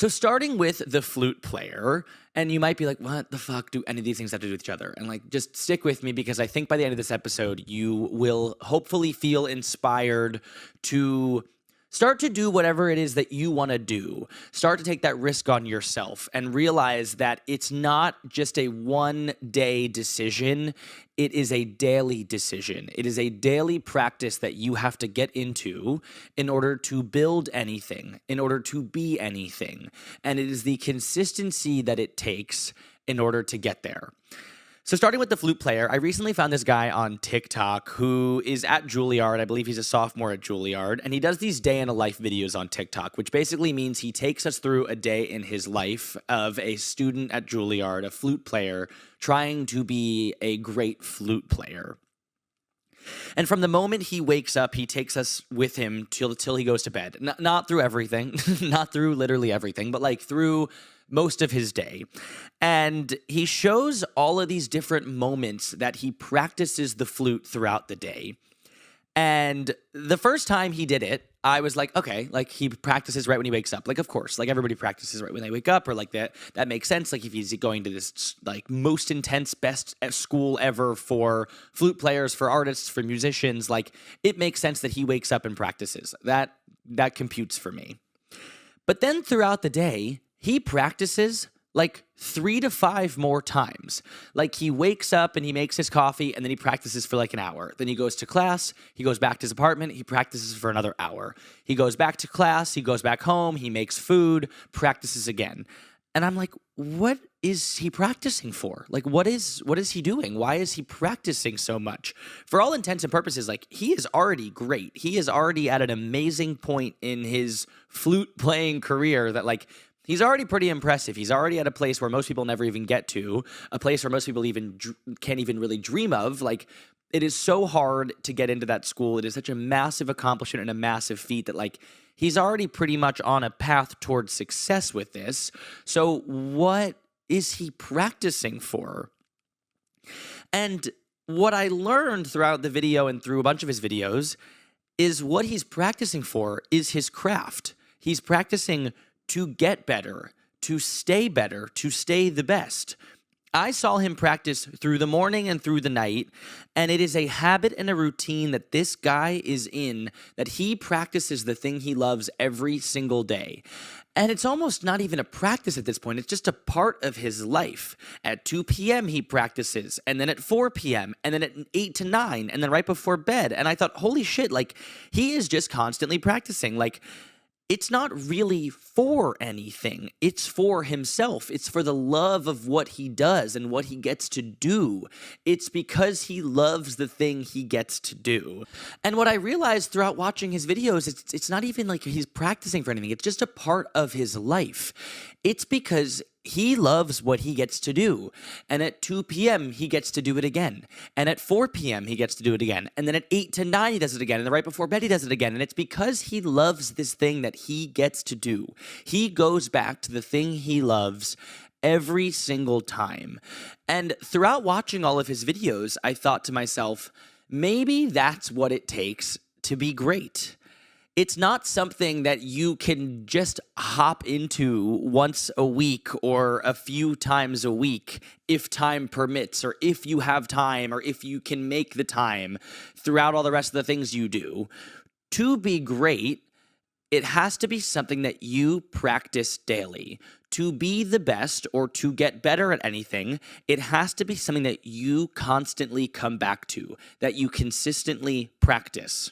So starting with the flute player, and you might be like, what the fuck do any of these things have to do with each other? And like, just stick with me because I think by the end of this episode, you will hopefully feel inspired to start to do whatever it is that you want to do. Start to take that risk on yourself and realize that it's not just a one-day decision. It is a daily decision. It is a daily practice that you have to get into in order to build anything, in order to be anything. And it is the consistency that it takes in order to get there. So starting with the flute player, I recently found this guy on TikTok who is at Juilliard. I believe he's a sophomore at Juilliard, and he does these day in a life videos on TikTok, which basically means he takes us through a day in his life of a student at Juilliard, a flute player, trying to be a great flute player. And from the moment he wakes up, he takes us with him till he goes to bed. Not through everything, not through literally everything, but like through most of his day. And he shows all of these different moments that he practices the flute throughout the day. And the first time he did it, I was like, okay, like he practices right when he wakes up. Like, of course, like everybody practices right when they wake up, or like that makes sense. Like if he's going to this like most intense, best school ever for flute players, for artists, for musicians, like it makes sense that he wakes up and practices. That computes for me. But then throughout the day, he practices like 3 to 5 more times. Like he wakes up and he makes his coffee and then he practices for like an hour. Then he goes to class, he goes back to his apartment, he practices for another hour. He goes back to class, he goes back home, he makes food, practices again. And I'm like, what is he practicing for? Like, what is he doing? Why is he practicing so much? For all intents and purposes, like he is already great. He is already at an amazing point in his flute playing career that like, he's already pretty impressive. He's already at a place where most people never even get to, a place where most people even can't even really dream of. Like, it is so hard to get into that school. It is such a massive accomplishment and a massive feat that, like, he's already pretty much on a path towards success with this. So what is he practicing for? And what I learned throughout the video and through a bunch of his videos is what he's practicing for is his craft. He's practicing to get better, to stay the best. I saw him practice through the morning and through the night, and it is a habit and a routine that this guy is in, that he practices the thing he loves every single day. And it's almost not even a practice at this point. It's just a part of his life. At 2 p.m. he practices, and then at 4 p.m., and then at 8 to 9, and then right before bed. And I thought, holy shit, like, he is just constantly practicing. Like, it's not really for anything. It's for himself. It's for the love of what he does and what he gets to do. It's because he loves the thing he gets to do. And what I realized throughout watching his videos, it's not even like he's practicing for anything. It's just a part of his life. It's because he loves what he gets to do. And at 2 p.m., he gets to do it again. And at 4 p.m., he gets to do it again. And then at 8 to 9, he does it again. And then right before bed, he does it again. And it's because he loves this thing that he gets to do. He goes back to the thing he loves every single time. And throughout watching all of his videos, I thought to myself, maybe that's what it takes to be great. It's not something that you can just hop into once a week or a few times a week if time permits, or if you have time, or if you can make the time throughout all the rest of the things you do. To be great, it has to be something that you practice daily. To be the best or to get better at anything, it has to be something that you constantly come back to, that you consistently practice.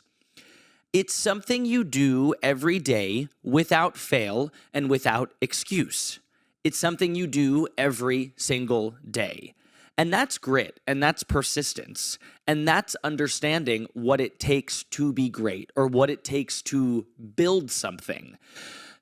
It's something you do every day without fail and without excuse. It's something you do every single day. And that's grit, and that's persistence, and that's understanding what it takes to be great, or what it takes to build something.